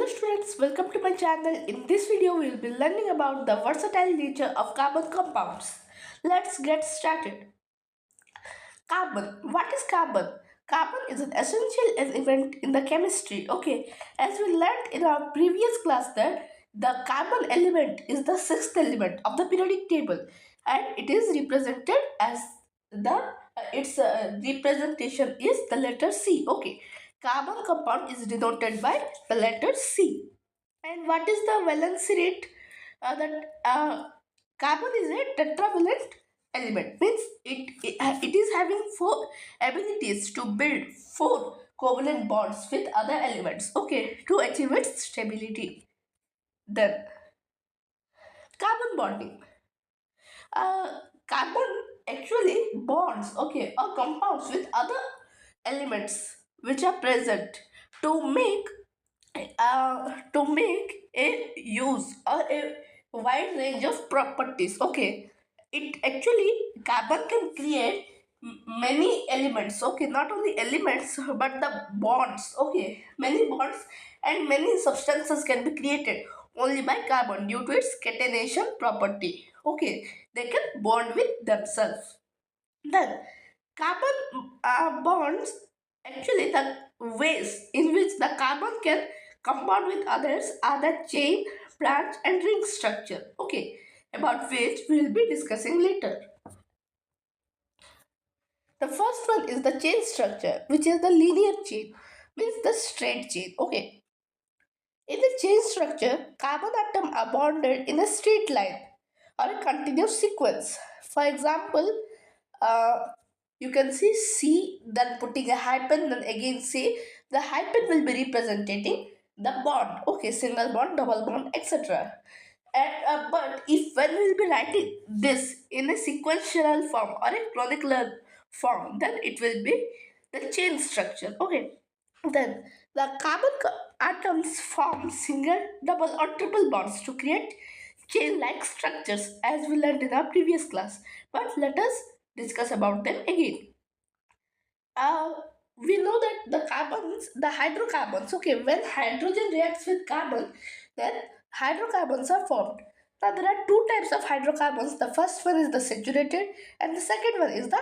students, welcome to my channel. In this video, we will be learning about the versatile nature of carbon compounds. Let's get started. Carbon. What is carbon? Carbon is an essential element in the chemistry. Okay, as we learned in our previous class that the carbon element is the sixth element of the periodic table and it is represented as the its representation is the letter C. Okay, carbon compound is denoted by the letter C. And what is the valency rate? That carbon is a tetravalent element. Means it is having four abilities to build four covalent bonds with other elements. Okay, to achieve its stability. Then carbon bonding. Carbon actually bonds. Okay, or compounds with other elements which are present to make a use or a wide range of properties. Okay, it actually carbon can create many elements. Okay, not only elements but the bonds. Okay, many bonds and many substances can be created only by carbon due to its catenation property. Okay, they can bond with themselves. Then carbon bonds, actually the ways in which the carbon can compound with others are the chain, branch and ring structure. Okay, about which we will be discussing later. The first one is the chain structure, which is the linear chain, means the straight chain. Okay, in the chain structure, carbon atoms are bonded in a straight line or a continuous sequence. For example, uh, you can see C, then putting a hyphen, then again C. The hyphen will be representing the bond. Okay, single bond, double bond, etc. And but if when we will be writing this in a sequential form or a chronicle form, then it will be the chain structure. Okay. Then the atoms form single, double, or triple bonds to create chain-like structures, as we learned in our previous class. But let us discuss about them again. Uh, we know that the hydrocarbons, okay, when hydrogen reacts with carbon, then hydrocarbons are formed. Now there are two types of hydrocarbons. The first one is the saturated, and the second one is the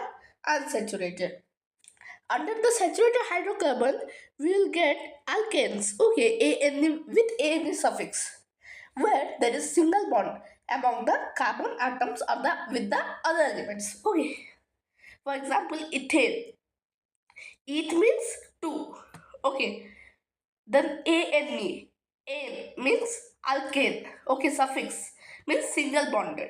unsaturated. Under the saturated hydrocarbon, we will get alkanes, okay, AN with AN suffix, where there is single bond among the carbon atoms or the with the other elements. Okay, for example, ethane. Eth means two. Okay, then ANE. An means alkane. Okay, suffix means single bonded.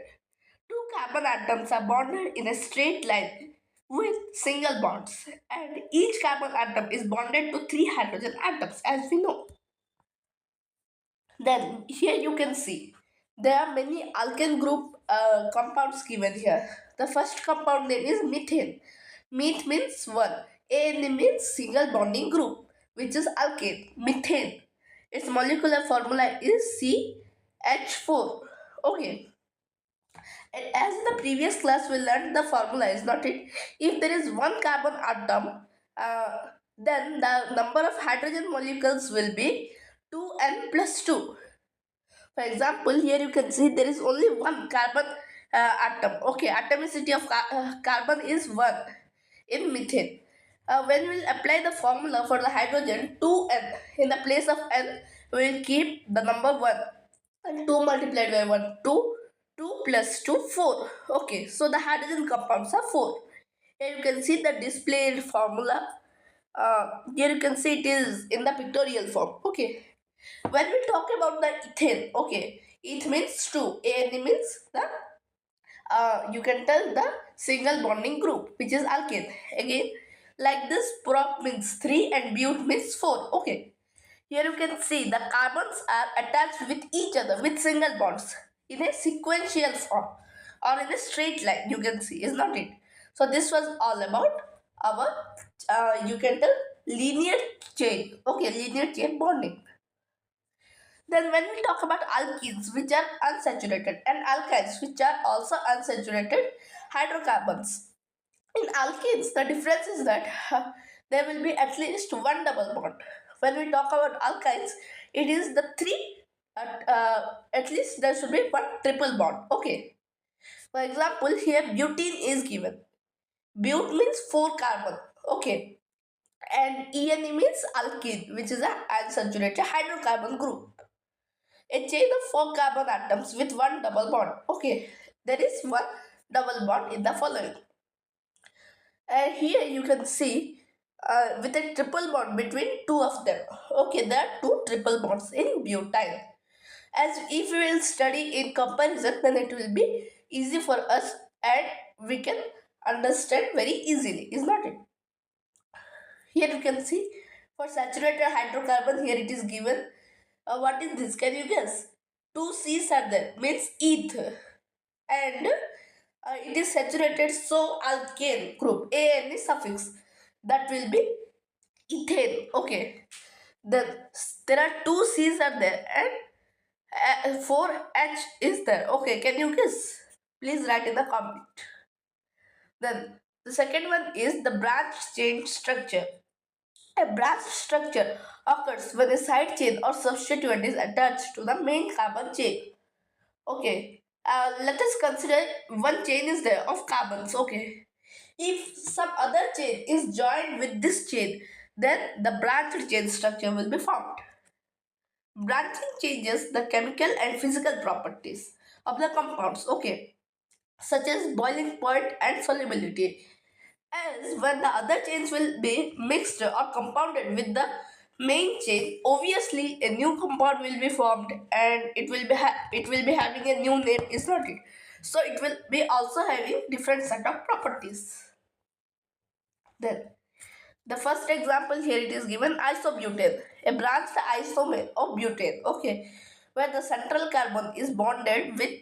Two carbon atoms are bonded in a straight line with single bonds, and each carbon atom is bonded to three hydrogen atoms, as we know. Then here you can see there are many alkane group compounds given here. The first compound name is methane. Meth means one. An means single bonding group, which is alkane. Methane. Its molecular formula is CH4. Okay. And as in the previous class, we learned the formula is not it. If there is one carbon atom, then the number of hydrogen molecules will be 2n plus 2. For example, here you can see there is only one carbon atom. Okay, atomicity of carbon is 1 in methane. When we will apply the formula for the hydrogen 2n, in the place of n, we will keep the number 1. And 2 multiplied by 1, 2. 2 plus 2, 4. Okay, so the hydrogen compounds are 4. Here you can see the displayed formula. Here you can see it is in the pictorial form. Okay. When we talk about the ethane, okay, it means 2. An means the you can tell the single bonding group, which is alkane. Again, like this, prop means 3 and but means 4. Okay. Here you can see the carbons are attached with each other with single bonds in a sequential form or in a straight line. You can see, is not it? So this was all about our you can tell linear chain. Okay, linear chain bonding. Then when we talk about alkenes, which are unsaturated, and alkynes, which are also unsaturated hydrocarbons. In alkenes, the difference is that there will be at least one double bond. When we talk about alkynes, it is the three, at least there should be one triple bond. Okay. For example, here butene is given. But means 4 carbon. Okay. And ene means alkene, which is a unsaturated hydrocarbon group. A chain of 4 carbon atoms with one double bond. Okay. There is one double bond in the following. And here you can see with a triple bond between two of them. Okay, there are two triple bonds in butyl. As if we will study in comparison, then it will be easy for us and we can understand very easily, is not it? Here you can see for saturated hydrocarbon, here it is given. What is this? Can you guess? Two C's are there, means eth. And it is saturated, so alkane group, an is suffix, that will be ethane. Okay, then there are two C's are there and 4H is there. Okay, can you guess? Please write in the comment. Then the second one is the branch chain structure. A branch structure occurs when a side chain or substituent is attached to the main carbon chain. Okay, let us consider one chain is there of carbons. Okay, if some other chain is joined with this chain, then the branched chain structure will be formed. Branching changes the chemical and physical properties of the compounds. Okay, such as boiling point and solubility. As when the other chains will be mixed or compounded with the main chain, obviously a new compound will be formed and it will be having a new name, is not it? So it will be also having different set of properties. Then the first example here it is given isobutane, a branched isomer of butane. Okay, where the central carbon is bonded with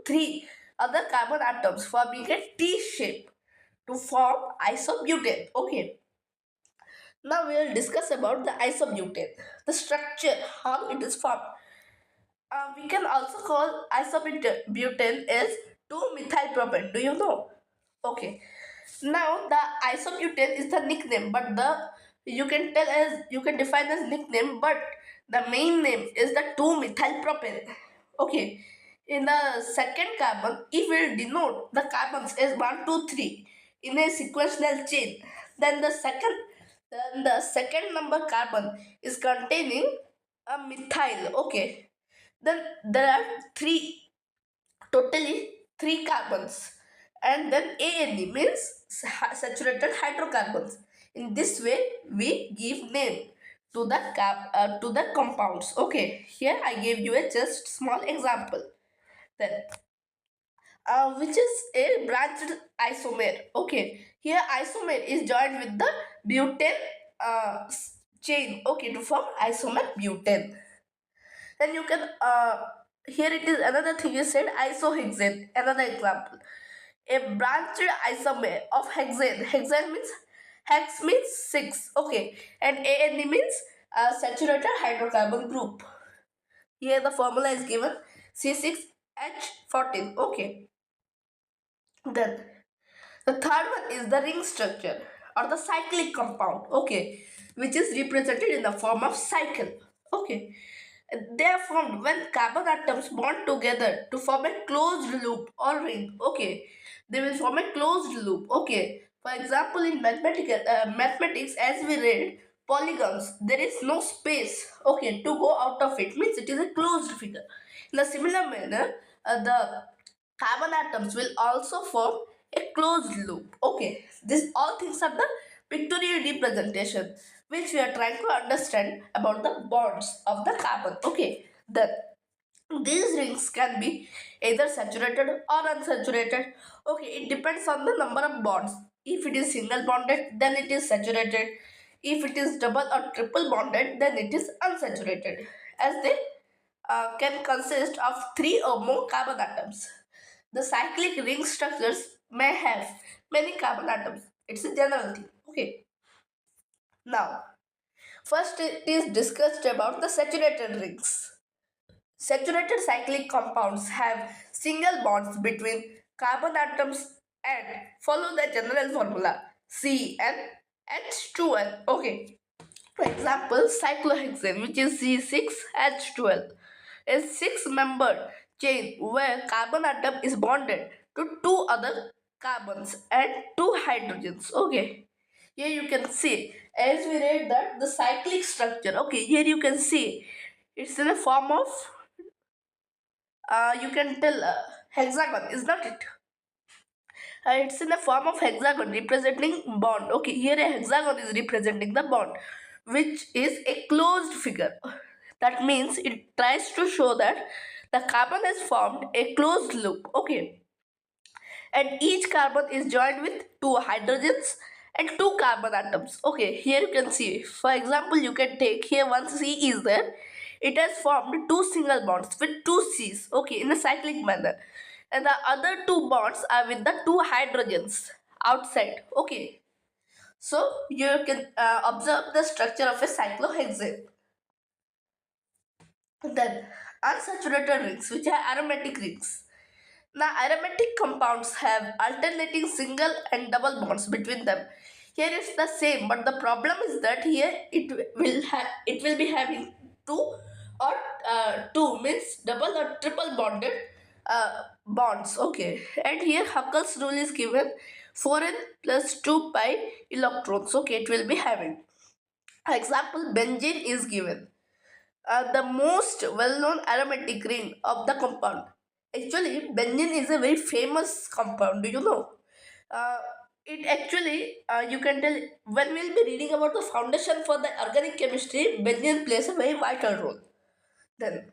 three other carbon atoms forming a T shape to form isobutane. Okay, now we will discuss about the isobutane, the structure, how it is formed. We can also call isobutane as 2-methylpropane. Do you know? Okay. Now the isobutane is the nickname, but the you can define as nickname, but the main name is the 2-methylpropane. Okay. In the second carbon, if we denote the carbons as 1, 2, 3 in a sequential chain, then the second number carbon is containing a methyl. Okay. Then there are totally three carbons, and then ANE means saturated hydrocarbons. In this way, we give name to the to the compounds. Okay, here I gave you a just small example. Then, which is a branched isomer. Okay, here isomer is joined with the butane chain. Okay, to form isomer butane. Then you can here it is another thing you said isohexane. Another example, a branched isomer of hexane. Hexane means hex means 6. Okay, and ANE means saturated hydrocarbon group. Here the formula is given C6H14. Okay, then the third one is the ring structure or the cyclic compound. Okay, which is represented in the form of cycle. Okay, they are formed when carbon atoms bond together to form a closed loop or ring. Okay, they will form a closed loop. Okay, for example, in mathematics, as we read polygons, there is no space. Okay, to go out of it, means it is a closed figure. In a similar manner, the carbon atoms will also form a closed loop. Okay, these all things are the pictorial representation which we are trying to understand about the bonds of the carbon. Okay, then these rings can be either saturated or unsaturated. Okay, it depends on the number of bonds. If it is single bonded, then it is saturated. If it is double or triple bonded, then it is unsaturated, as they can consist of three or more carbon atoms. The cyclic ring structures may have many carbon atoms. It's a general thing. Okay. Now, first it is discussed about the saturated rings. Saturated cyclic compounds have single bonds between carbon atoms and follow the general formula CnH2n. Okay. For example, cyclohexane, which is C6H12, a six-membered chain where carbon atom is bonded to two other carbons and two hydrogens. Okay, here you can see, as we read that the cyclic structure. Okay, here you can see it's in a form of you can tell hexagon, is not it? It's in the form of hexagon representing bond. Okay, here a hexagon is representing the bond, which is a closed figure. That means it tries to show that the carbon has formed a closed loop. Okay, and each carbon is joined with two hydrogens and two carbon atoms. Okay, here you can see, for example, you can take here one C is there. It has formed two single bonds with two C's, okay, in a cyclic manner, and the other two bonds are with the two hydrogens outside. Okay, so you can observe the structure of a cyclohexane. Then unsaturated rings, which are aromatic rings. Now, aromatic compounds have alternating single and double bonds between them. Here it's the same, but the problem is that here it will be having two or two means double or triple bonded bonds. Okay, and here Huckel's rule is given 4n plus 2 pi electrons. Okay, it will be having. Example, benzene is given, the most well-known aromatic ring of the compound. Actually, benzene is a very famous compound. Do you know? Uh, it actually, you can tell when we'll be reading about the foundation for the organic chemistry, benzene plays a very vital role. Then,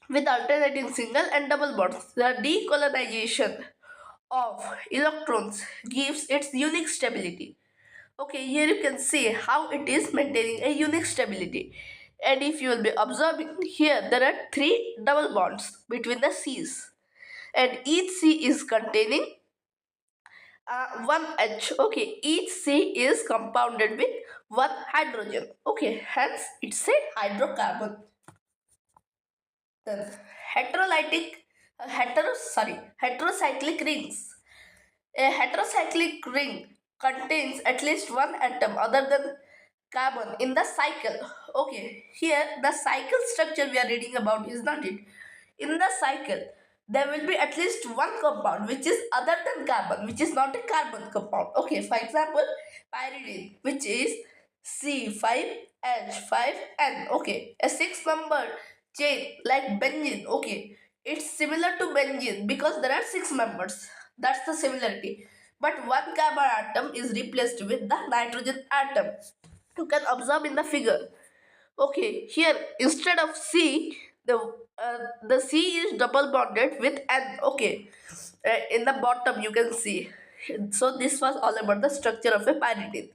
with alternating single and double bonds, the decolonization of electrons gives its unique stability. Okay, here you can see how it is maintaining a unique stability. And if you will be observing here, there are three double bonds between the C's, and each C is containing one H. Okay, each C is compounded with one hydrogen. Okay, hence it's a hydrocarbon. Then heterocyclic rings. A heterocyclic ring contains at least one atom other than carbon in the cycle. Okay, here the cycle structure we are reading about is not it. In the cycle, there will be at least one compound which is other than carbon, which is not a carbon compound. Okay, for example, pyridine, which is C5H5N. Okay, a six-member chain like benzene. Okay, it's similar to benzene because there are six members. That's the similarity. But one carbon atom is replaced with the nitrogen atom. You can observe in the figure. Okay, here instead of C, the C is double bonded with N. Okay, in the bottom you can see. So this was all about the structure of a pyridine.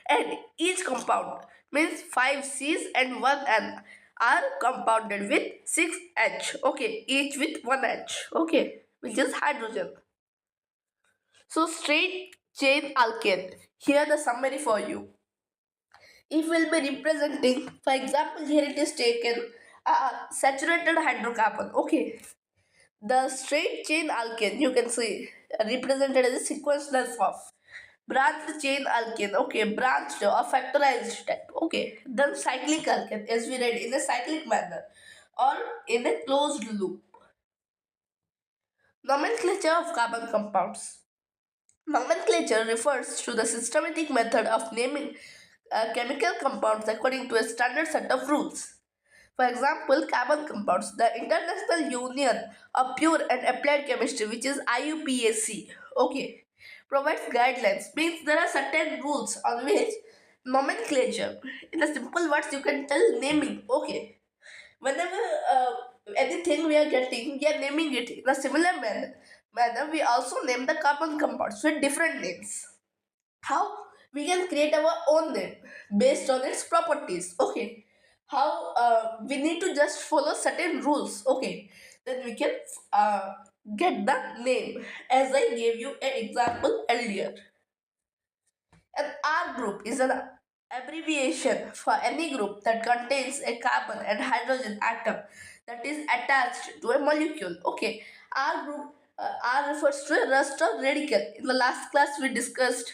And each compound means 5 C's and 1 N are compounded with 6 H. Okay, each with 1 H. Okay, which is hydrogen. So straight chain alkane. Here the summary for you. If we'll be representing, for example, here it is taken saturated hydrocarbon. Okay, the straight chain alkane you can see represented as a sequential form. Branched chain alkane, okay, branched or factorized type. Okay, then cyclic alkane, as we read, in a cyclic manner or in a closed loop. Nomenclature of carbon compounds. Nomenclature refers to the systematic method of naming chemical compounds according to a standard set of rules. For example, carbon compounds. The International Union of Pure and Applied Chemistry, which is IUPAC, okay, provides guidelines. Means there are certain rules on which nomenclature. In the simple words, you can tell naming. Okay, whenever anything we are getting, we are naming it in a similar manner. We also name the carbon compounds with different names. How we can create our own name based on its properties. Okay, how we need to just follow certain rules. Okay, then we can uh, get the name as I gave you an example earlier. An R group is an abbreviation for any group that contains a carbon and hydrogen atom that is attached to a molecule. Okay, R group, R refers to a rust or radical. In the last class we discussed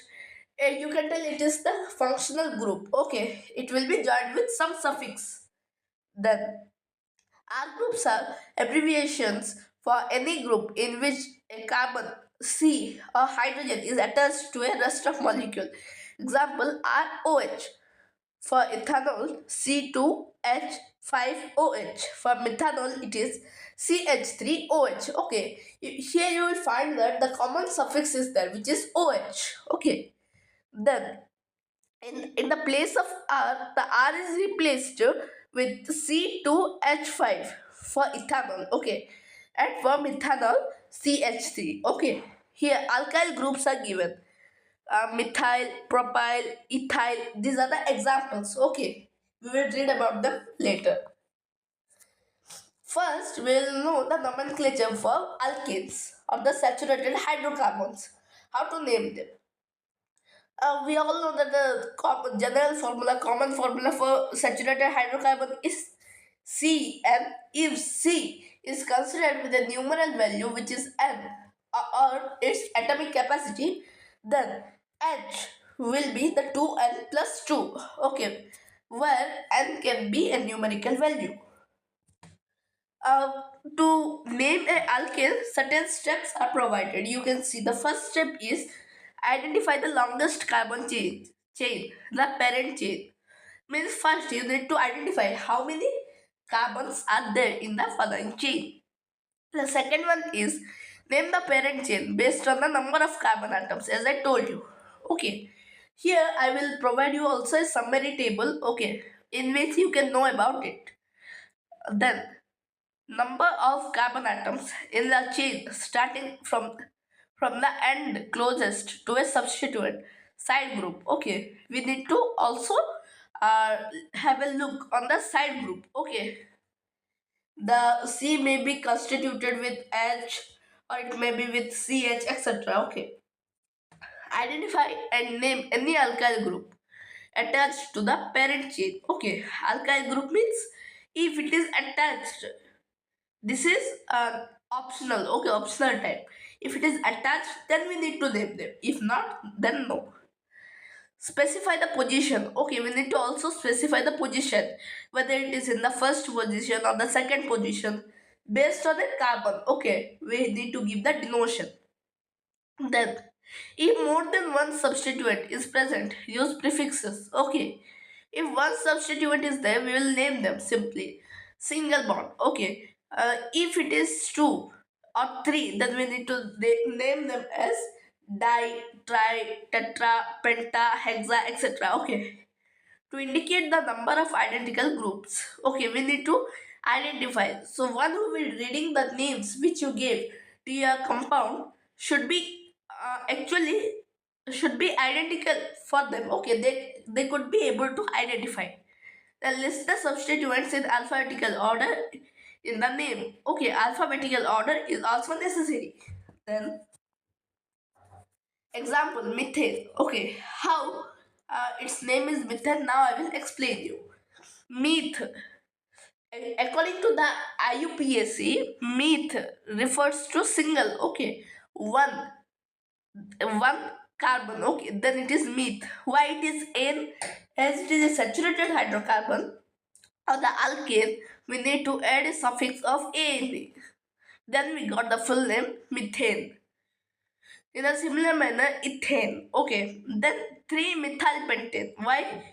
You can tell it is the functional group. Okay, it will be joined with some suffix. Then R groups are abbreviations for any group in which a carbon, C, or hydrogen is attached to a rest of molecule. Example ROH. For ethanol, C2H5OH. For methanol, it is CH3OH. Okay, here you will find that the common suffix is there, which is OH. Okay, then in the place of R, the R is replaced with C2H5 for ethanol. Okay, and for methanol, CH3. Okay, here alkyl groups are given. Methyl, propyl, ethyl. These are the examples. Okay, we will read about them later. First, we will know the nomenclature for alkanes or the saturated hydrocarbons. How to name them? We all know that the common formula for saturated hydrocarbon is C, and if C is considered with a numeral value which is N or its atomic capacity, then H will be the 2N plus 2. Okay, where N can be a numerical value. Uh, to name a alkane, certain steps are provided. You can see the first step is identify the longest carbon chain, the parent chain. Means first you need to identify how many carbons are there in the following chain. The second one is name the parent chain based on the number of carbon atoms, as I told you. Okay. Here I will provide you also a summary table, okay, in which you can know about it. Then number of carbon atoms in the chain starting from the end closest to a substituent side group. Okay, we need to also have a look on the side group. Okay, the C may be constituted with H or it may be with CH, etc. Okay, identify and name any alkyl group attached to the parent chain. Okay, alkyl group means if it is attached. This is optional. Okay, optional type. If it is attached, then we need to name them. If not, then no. Specify the position. Okay, we need to also specify the position, whether it is in the first position or the second position, based on the carbon. Okay, we need to give the denotation. Then, if more than one substituent is present, use prefixes. Okay, if one substituent is there, we will name them simply single bond. Okay, if it is two or three, then we need to name them as di, tri, tetra, penta, hexa, etc. Okay, to indicate the number of identical groups. Okay, we need to identify. So one who will reading the names which you gave to your compound should be actually should be identical for them. Okay, they could be able to identify. Then list the substituents in alphabetical order in the name. Okay, alphabetical order is also necessary. Then example methane. Okay, how its name is methane. Now I will explain you. Meth. According to the IUPAC, meth refers to single. Okay, one carbon. Okay, then it is meth. Why it is N? As it is a saturated hydrocarbon or the alkane, we need to add a suffix of AN. Then we got the full name methane. In a similar manner, ethane. Okay, then 3-methyl pentane. Why?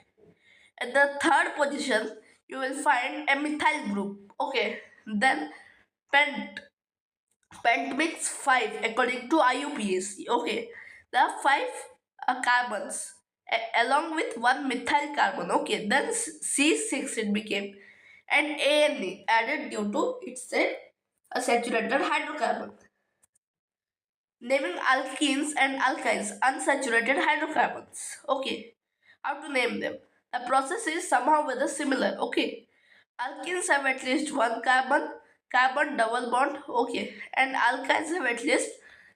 At the third position, you will find a methyl group. Okay, then pent. Pent means 5 according to IUPAC. Okay, there are 5 carbons along with one methyl carbon. Okay, then C6 it became, and ANE added due to it's a saturated hydrocarbon. Naming alkenes and alkynes, unsaturated hydrocarbons. Okay, how to name them? The process is somehow whether similar. Okay, alkenes have at least one carbon, carbon double bond. Okay, and alkynes have at least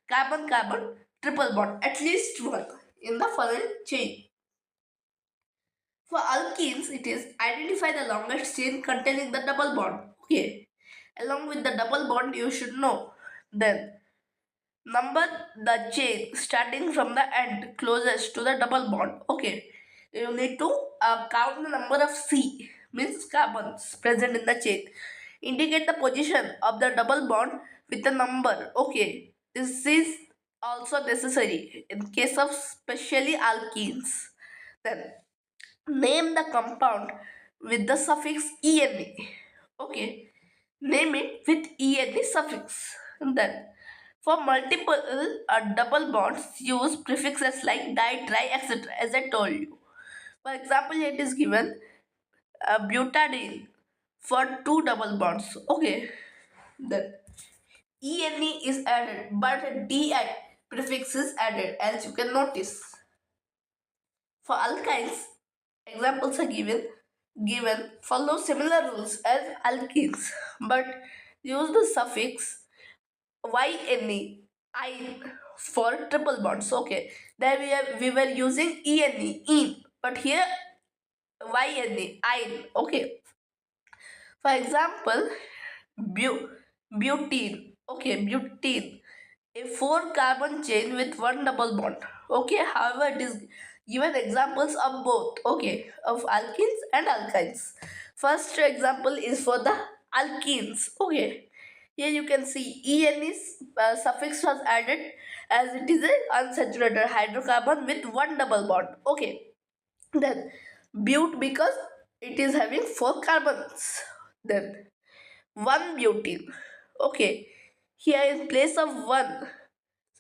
carbon carbon triple bond, at least one in the following chain. For alkenes, it is identify the longest chain containing the double bond. Okay, along with the double bond, you should know then Number the chain starting from the end closest to the double bond. Okay, you need to count the number of C, means carbons present in the chain. Indicate the position of the double bond with the number. Okay, this is also necessary in case of specially alkenes. Then name the compound with the suffix ene. Okay, name it with ene suffix. And then for multiple double bonds, use prefixes like di, tri, etc. As I told you. For example, it is given butadiene for two double bonds. Okay, then ene is added, but di prefix is added, as you can notice. For alkynes, examples are given follow similar rules as alkenes, but use the suffix YNE, I for triple bonds. Okay, there we were using ENE, in, but here YNE, I. Okay, for example, butene. Okay, butene, a four carbon chain with one double bond. Okay, however, it is given examples of both. Okay, of alkenes and alkynes. First example is for the alkenes. Okay, here you can see En is suffix was added as it is a unsaturated hydrocarbon with one double bond. Okay, then but because it is having four carbons. Then one butene. Okay, here in place of one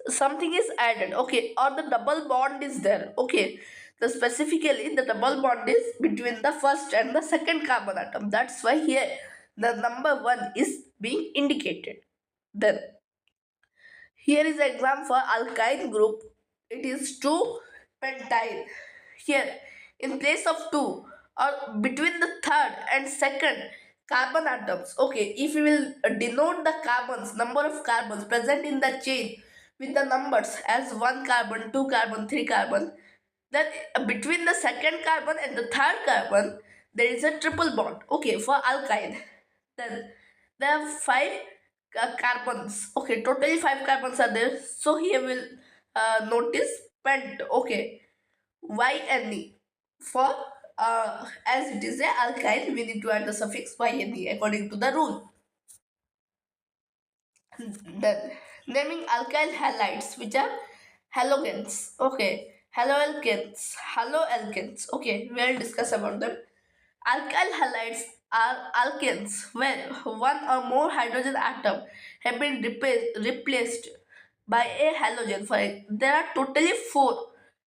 something is added. Okay, or the double bond is there. Okay, the specifically the double bond is between the first and the second carbon atom. That's why here the number one is being indicated. Then here is an example for alkyne group. It is 2 pentyl. Here, in place of 2 or between the third and second carbon atoms. Okay, if we will denote the carbons, number of carbons present in the chain with the numbers as 1 carbon, 2 carbon, 3 carbon, then between the second carbon and the third carbon, there is a triple bond. Okay, for alkyne. Then there are five carbons. Okay, totally five carbons are there. So here we'll notice pent. Okay, YNE for as it is a alkyne, we need to add the suffix YNE according to the rule. Then naming alkyl halides, which are halogens. Okay, haloalkanes. Okay, we'll discuss about them. Alkyl halides are alkanes where one or more hydrogen atom have been replaced by a halogen. There are totally four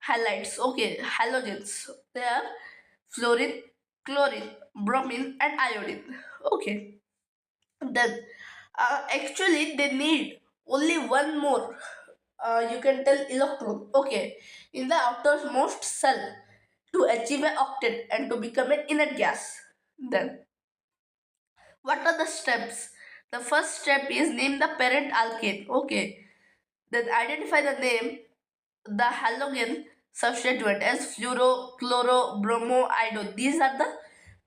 halides. Okay, halogens. They are fluorine, chlorine, bromine, and iodine. Okay, then actually they need only one more. You can tell electron. Okay, in the outermost cell to achieve an octet and to become an inert gas. Then, what are the steps? The first step is name the parent alkane. Okay. Then identify the name, the halogen substituent as fluoro, chloro, bromo, iodo. These are the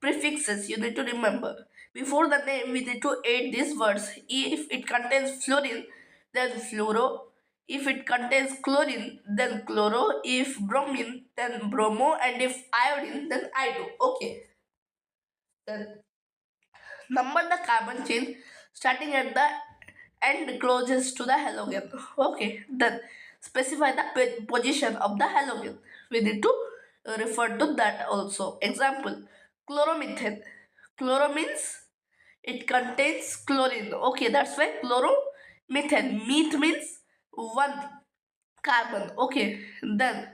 prefixes you need to remember. Before the name, we need to add these words. If it contains fluorine, then fluoro. If it contains chlorine, then chloro. If bromine, then bromo. And if iodine, then iodo. Okay. Then number the carbon chain starting at the end closest to the halogen. Okay, then specify the position of the halogen. We need to refer to that also. Example, chloromethane. Chloro means it contains chlorine. Okay, that's why chloromethane. Meth means one carbon. Okay, then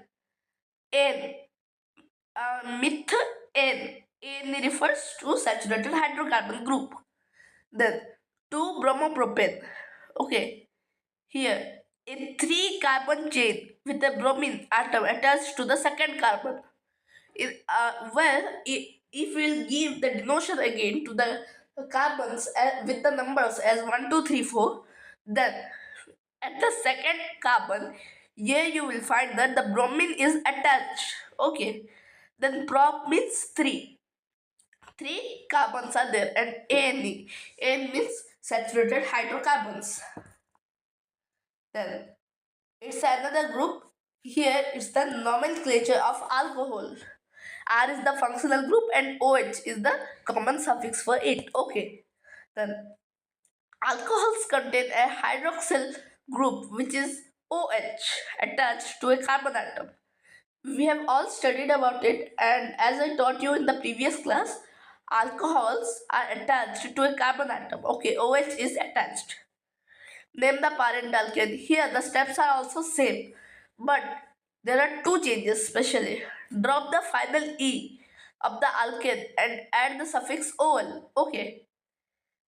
N. Methane. N refers to saturated hydrocarbon group. Then 2 bromopropane. Okay, here a 3 carbon chain with a bromine atom attached to the second carbon. If we'll give the denotation again to the carbons with the numbers as 1, 2, 3, 4, then at the second carbon, here you will find that the bromine is attached. Okay, then prop means 3. Three carbons are there and ANE. AN means saturated hydrocarbons. Then it's another group. Here it's the nomenclature of alcohol. R is the functional group and OH is the common suffix for it. Okay. Then alcohols contain a hydroxyl group which is OH attached to a carbon atom. We have all studied about it, and as I taught you in the previous class, alcohols are attached to a carbon atom. Okay, OH is attached. Name the parent alkane. Here the steps are also same, but there are two changes specially. Drop the final E of the alkane and add the suffix ol. Okay.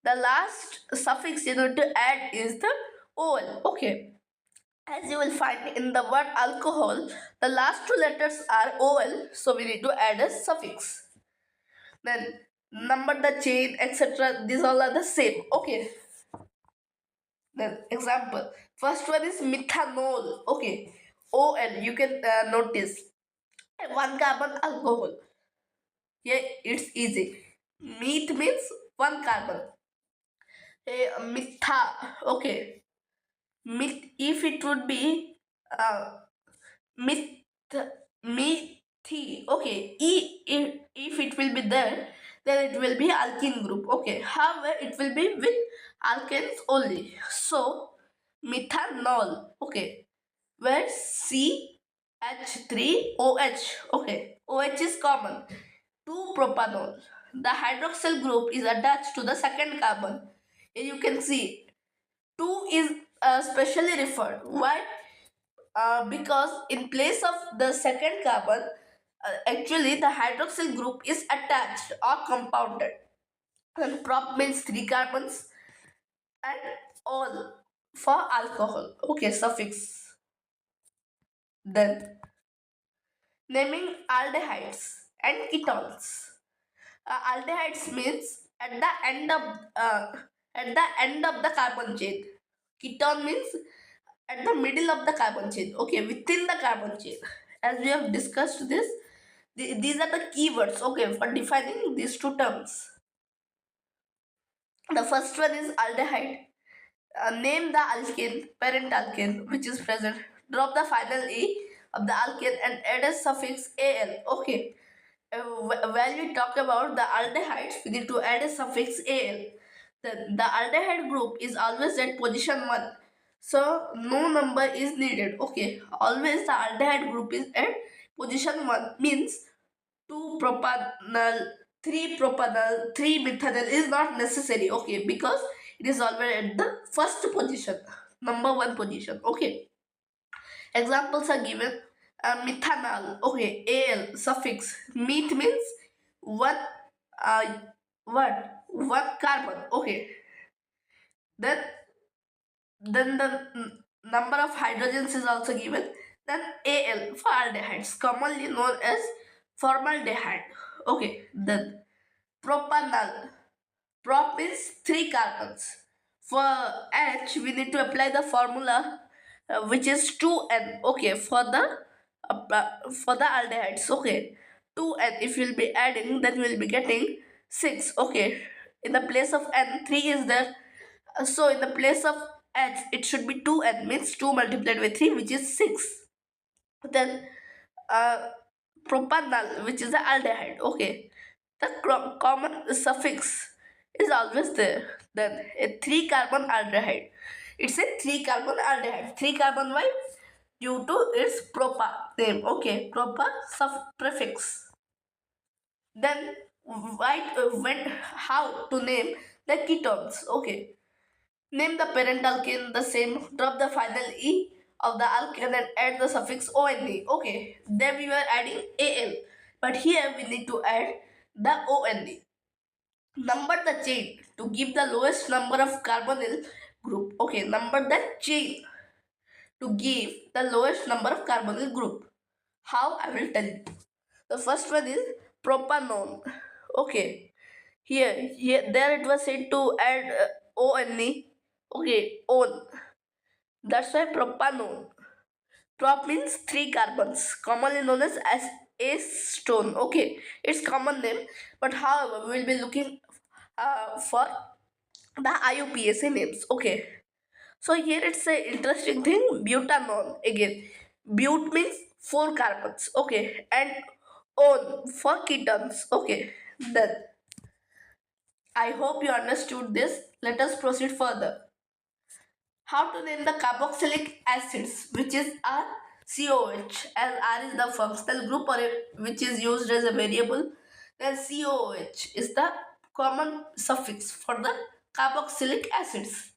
The last suffix you need to add is the ol. Okay. As you will find in the word alcohol, the last two letters are ol, so we need to add a suffix. Then number the chain, etc. These all are the same. Okay. Then example. First one is methanol. Okay. OL. You can notice one carbon alcohol. Here it's easy. Meth means one carbon. Metha. Okay. Meth. If it would be meth. Methi. Okay. If it will be there, then it will be alkene group. Okay. However, it will be with alkanes only. So methanol. Okay. Where CH3OH. Okay. OH is common. 2-propanol. The hydroxyl group is attached to the second carbon. Here you can see 2 is specially referred. Why? Because in place of the second carbon, actually the hydroxyl group is attached or compounded. And prop means 3 carbons and all for alcohol. Okay, suffix. Then naming aldehydes and ketones. Aldehydes means at the end of the carbon chain. Ketone means at the middle of the carbon chain. Okay, within the carbon chain. As we have discussed this, these are the keywords. Okay, for defining these two terms. The first one is aldehyde. Name the alkane, parent alkane, which is present. Drop the final E of the alkane and add a suffix Al. Okay. When we talk about the aldehydes, we need to add a suffix Al. Then the aldehyde group is always at position 1. So no number is needed. Okay. Always the aldehyde group is at position 1. Means 2 propanol, 3 propanol, 3 methanol is not necessary. Okay. Because it is already at the first position. Number 1 position. Okay. Examples are given. Methanol. Okay, al suffix. Met means one. What? One carbon. Okay. Then the number of hydrogens is also given. Then al for aldehydes, commonly known as formaldehyde. Okay. Then propanol. Prop means 3 carbons. For H, we need to apply the formula which is 2n. Okay, for the aldehydes. Okay, 2n. If you'll be adding, then we'll be getting 6. Okay, in the place of n, 3 is there. So in the place of H, it should be 2n. Means 2 multiplied by 3, which is 6. Then uh, propanol, which is the aldehyde. Okay, the common suffix is always there. Then a 3 carbon aldehyde. It's a 3 carbon aldehyde. 3 carbon why? Due to its propa name. Okay, propa prefix. Then when how to name the ketones? Okay, name the parent alkane the same. Drop the final e of the alkane and add the suffix one. Okay, then we were adding al, but here we need to add the one. Number the chain to give the lowest number of carbonyl group. Okay, number the chain to give the lowest number of carbonyl group. How? I will tell you. The first one is propanone. Okay, here, there it was said to add one. Okay, on. That's why propanone. Prop means 3 carbons, commonly known as acetone. Okay, it's common name, but however, we will be looking for the IUPAC names. Okay, So here it's a interesting thing, butanol again. But means four carbons, okay, and on for ketones, okay. Then I hope you understood this. Let us proceed further. How to name the carboxylic acids, which is R COH, as R is the functional group or which is used as a variable. Then COH is the common suffix for the carboxylic acids.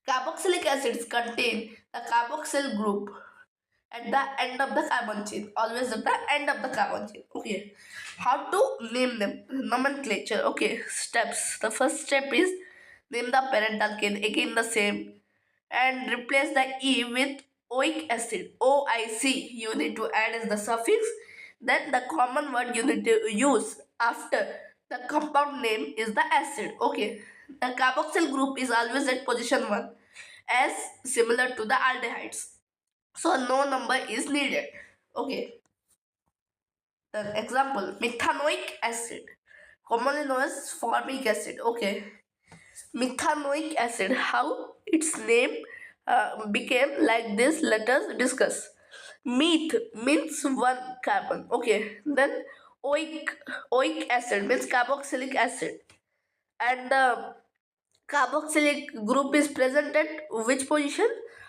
Carboxylic acids contain the carboxyl group at the end of the carbon chain, always at the end of the carbon chain. Okay, how to name them? Nomenclature. Okay, steps. The first step is name the parent alkane. Again, the same, and replace the E with oic acid. OIC you need to add as the suffix. Then the common word you need to use after the compound name is the acid. Okay, the carboxyl group is always at position 1 as similar to the aldehydes. So no number is needed. Okay, the example methanoic acid, commonly known as formic acid. Okay, methanoic acid, how its name became like this, let us discuss. Meth means one carbon, okay. Then oic, oic acid means carboxylic acid, and the carboxylic group is present at which position?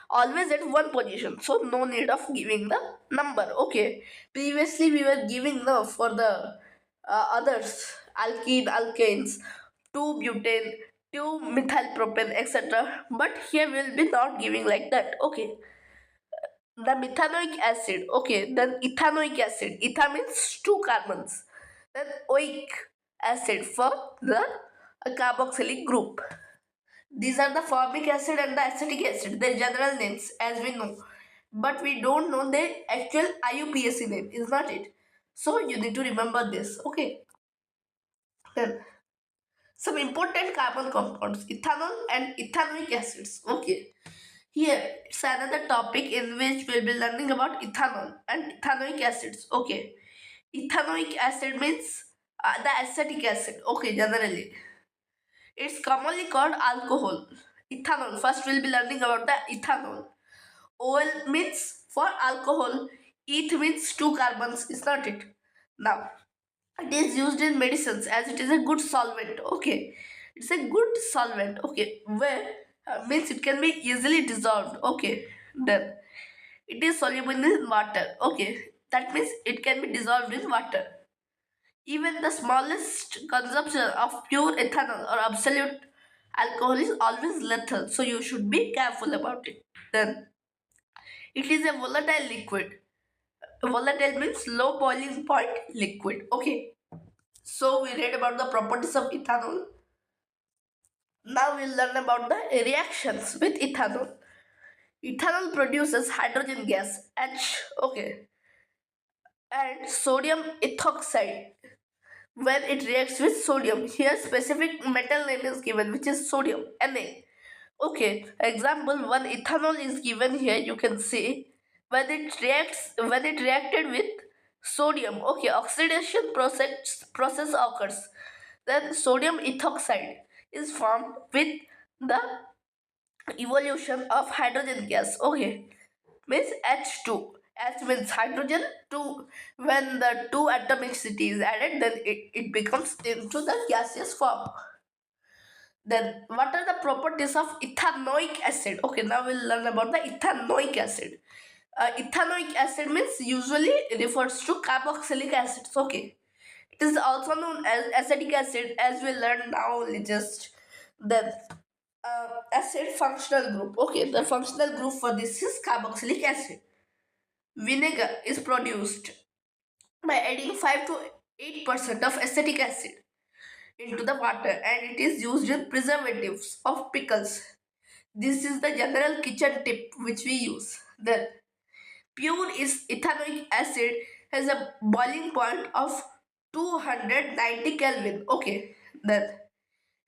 Always at one position, so no need of giving the number. Okay, previously we were giving the for the others, alkene, alkanes, 2 butane, 2 methyl propane, etc. But here we will be not giving like that. Okay, the methanoic acid, okay. Then ethanoic acid, etha means 2 carbons. Then oic acid for the carboxylic group. These are the formic acid and the acetic acid, their general names as we know. But we don't know their actual IUPAC name, is not it? So you need to remember this, okay? Then some important carbon compounds, ethanol and ethanoic acids, okay. Here it's another topic in which we'll be learning about ethanol and ethanoic acids, okay. Ethanoic acid means the acetic acid, okay, generally. It's commonly called alcohol. Ethanol. First, we'll be learning about the ethanol. OL means for alcohol. Eth means 2 carbons. Is not it? Now, it is used in medicines as it is a good solvent. Okay, it's a good solvent. Okay, where means it can be easily dissolved. Okay, then it is soluble in water. Okay, that means it can be dissolved in water. Even the smallest consumption of pure ethanol or absolute alcohol is always lethal, so you should be careful about it. Then it is a volatile liquid. Volatile means low boiling point liquid. Okay. So we read about the properties of ethanol. Now we'll learn about the reactions with ethanol. Ethanol produces hydrogen gas H, okay, and sodium ethoxide when it reacts with sodium. Here specific metal name is given, which is sodium, Na. Okay, example one ethanol is given here. You can see when it reacted with sodium. Okay, oxidation process occurs. Then sodium ethoxide is formed with the evolution of hydrogen gas. Okay, means H2. H means hydrogen. 2, when the 2 atomicity is added, then it becomes into the gaseous form. Then, what are the properties of ethanoic acid? Okay, now we'll learn about the ethanoic acid. Ethanoic acid means usually refers to carboxylic acids. Okay, it is also known as acetic acid, as we learned now only just. Then, acid functional group. Okay, the functional group for this is carboxylic acid. Vinegar is produced by adding 5 to 8% of acetic acid into the water, and it is used in preservatives of pickles. This is the general kitchen tip which we use. Then pure is ethanoic acid has a boiling point of 290 Kelvin. Okay, then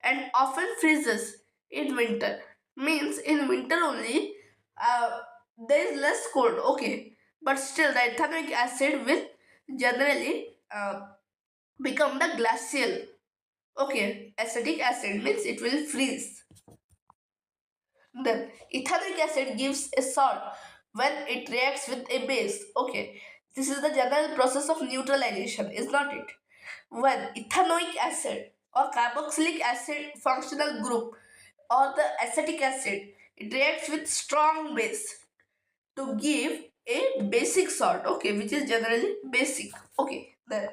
and often freezes in winter. Means in winter only there is less cold. Okay, but still the ethanoic acid will generally become the glacial. Okay, acetic acid means it will freeze. Then ethanoic acid gives a salt when it reacts with a base. Okay, this is the general process of neutralization, is not it? When ethanoic acid or carboxylic acid functional group or the acetic acid, it reacts with strong base to give a basic salt. Okay, which is generally basic. Okay, then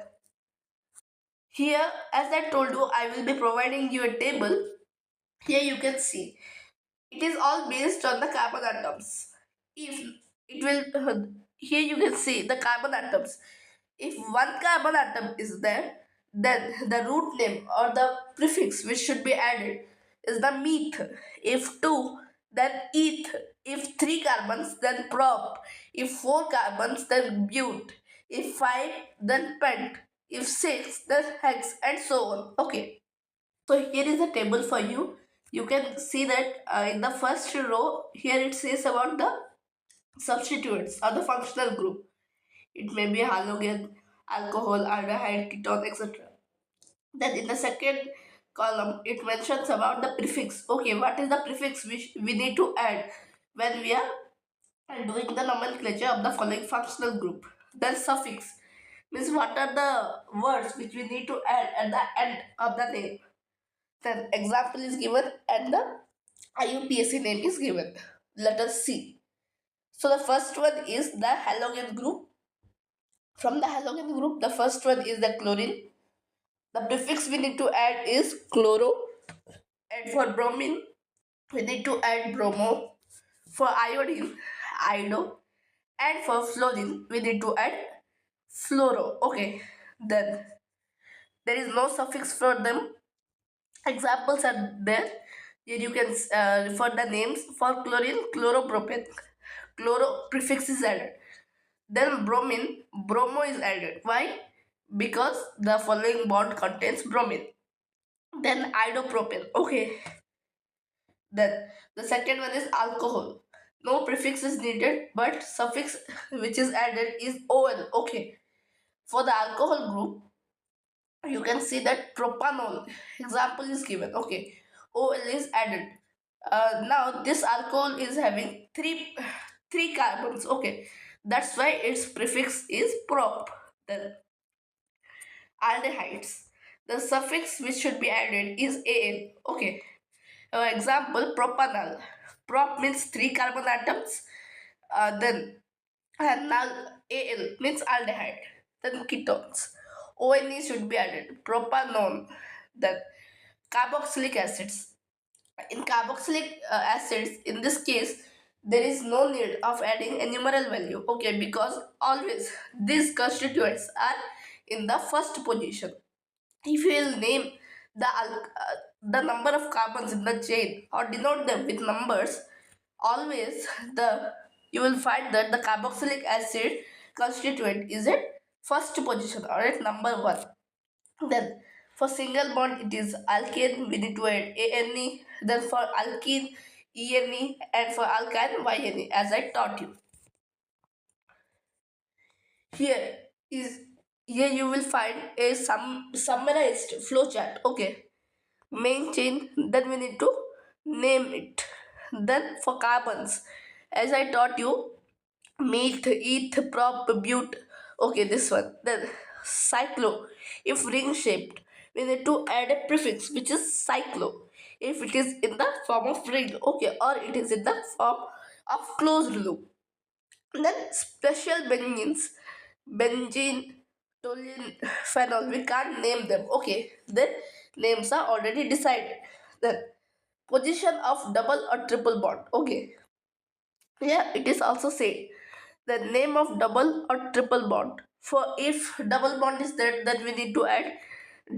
here, as I told you, I will be providing you a table. Here you can see it is all based on the carbon atoms. If it will, here you can see the carbon atoms. If one carbon atom is there, then the root name or the prefix which should be added is the meth. If two, then eth. If three carbons, then prop. If four carbons, then but. If five, then pent. If six, then hex, and so on. Okay. So here is a table for you. You can see that in the first row, here it says about the substituents or the functional group. It may be halogen, alcohol, aldehyde, ketone, etc. Then in the second column, it mentions about the prefix. Okay, what is the prefix which we need to add when we are doing the nomenclature of the following functional group? Then suffix means what are the words which we need to add at the end of the name. Then example is given and the IUPAC name is given. Let us see. So the first one is the halogen group. From the halogen group, the first one is the chlorine. The prefix we need to add is chloro. And for bromine, we need to add bromo. For iodine, iodo. And for fluorine, we need to add fluoro. Okay. Then there is no suffix for them. Examples are there. Here you can refer the names. For chlorine, chloropropane. Chloro prefix is added. Then bromine, bromo is added. Why? Because the following bond contains bromine. Then idopropane. Okay. Then the second one is alcohol. No prefix is needed, but suffix which is added is ol. Okay. For the alcohol group, you can see that propanol. Example is given. Okay. Ol is added. Now this alcohol is having three carbons. Okay. That's why its prefix is prop. Then aldehydes. The suffix which should be added is al. Okay. Example propanol. Prop means three carbon atoms. Then anal al means aldehyde. Then ketones. ONE should be added. Propanone. Then carboxylic acids. In carboxylic acids, in this case, there is no need of adding a numeral value. Okay, because always these constituents are in the first position. If you will name the number of carbons in the chain or denote them with numbers, always the you will find that the carboxylic acid constituent is at first position or at number one. Then for single bond it is alkane, we need to add ane. Then for alkene, ene, and for alkyne, yne, as I taught you. Here is here you will find a summarized flowchart. Okay, main chain. Then we need to name it. Then for carbons, as I taught you, meth, eth, prop, but. Okay, this one. Then cyclo. If ring shaped, we need to add a prefix which is cyclo. If it is in the form of ring, okay, or it is in the form of closed loop. Then special benzenes, benzene, toluene, phenol. We can't name them. Okay, then names are already decided. Then position of double or triple bond. Okay, here it is also said the name of double or triple bond. For if double bond is there, then we need to add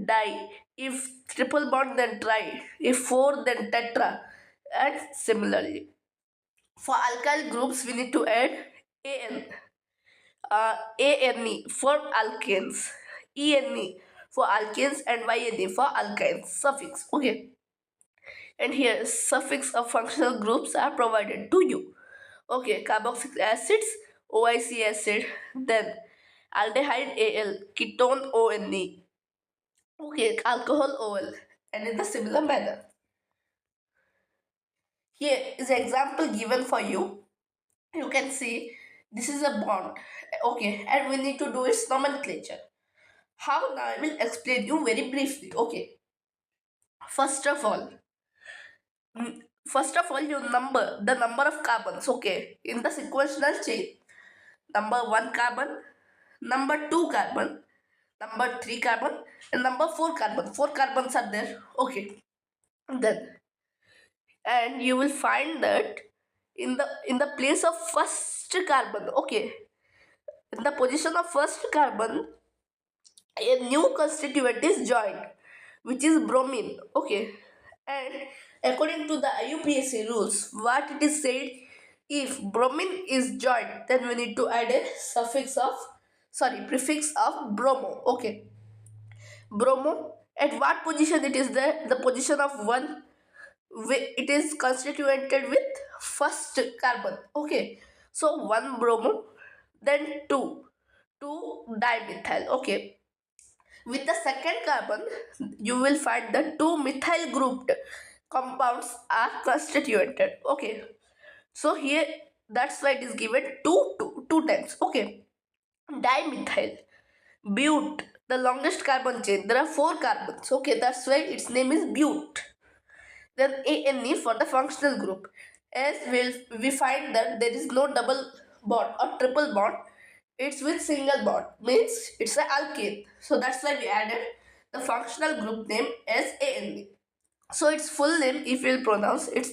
di. If triple bond, then tri. If four, then tetra. And similarly, for alkyl groups, we need to add an. ane for alkanes, ene for alkanes, and yne for alkynes. Suffix. Okay. And here suffix of functional groups are provided to you. Okay, carboxylic acids, OIC acid, then aldehyde Al, ketone ONE. Okay, alcohol OL, and in the similar manner. Here is an example given for you. You can see this is a bond. Okay, and we need to do its nomenclature. How? Now I will explain you very briefly. Okay, first of all, first of all, you number the number of carbons. Okay, in the sequential chain, number one carbon, number two carbon, number three carbon, and number four carbon. Four carbons are there. Okay, then and you will find that in the place of first carbon. Okay, in the position of first carbon, a new constituent is joined, which is bromine. Okay, and according to the IUPAC rules, what it is said, if bromine is joined, then we need to add a prefix of bromo. Okay, bromo. At what position it is there? The position of one. It is constituted with first carbon. Okay, so one bromo, then two dimethyl. Okay, with the second carbon, you will find the two methyl grouped compounds are constituted. Okay, so here that's why it is given two times. Okay, dimethyl, bute, the longest carbon chain. There are four carbons. Okay, that's why its name is bute. Then ANE for the functional group. As we find that there is no double bond or triple bond, it's with single bond, means it's an alkane. So that's why we added the functional group name as ANE. So its full name, if we'll pronounce, it's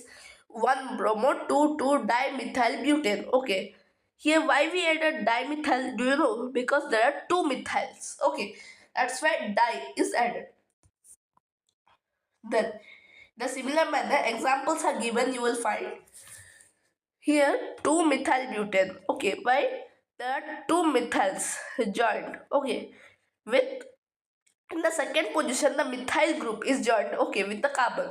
1 bromo 2 dimethyl butane. Okay. Here why we added dimethyl, do you know? Because there are two methyls. Okay. That's why di is added. Then the similar manner examples are given, you will find here 2 methyl butane. Okay, why? There are two methyls joined. Okay, with in the second position the methyl group is joined. Okay, with the carbon,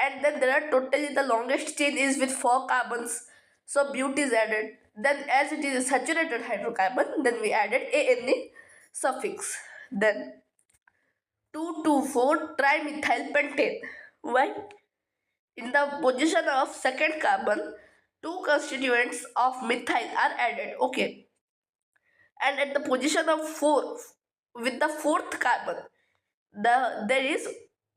and then there are totally the longest chain is with four carbons. So bute is added. Then as it is a saturated hydrocarbon, then we added ANA suffix. Then 2,2,4 trimethyl pentane. Why? In the position of second carbon, two constituents of methyl are added. Okay. And at the position of 4, with the fourth carbon, there is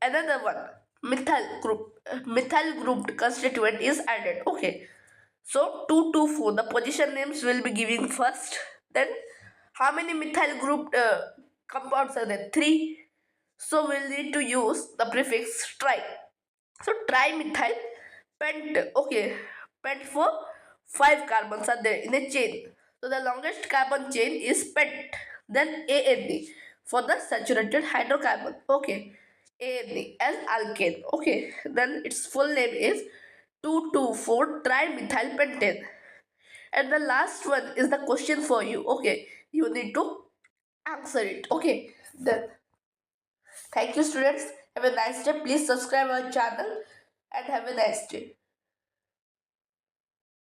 another one. Methyl grouped constituent is added. Okay. So 2,2,4. The position names will be given first. Then how many methyl grouped compounds are there? 3. So we'll need to use the prefix tri. So trimethyl pent. Okay, pent for 5 carbons are there in a chain. So the longest carbon chain is pent. Then AND for the saturated hydrocarbon. Okay, AND as alkane. Okay, then its full name is 2,2,4 trimethyl pentane. And the last one is the question for you. Okay, you need to answer it. Okay, then thank you, students. Have a nice day. Please subscribe our channel and have a nice day.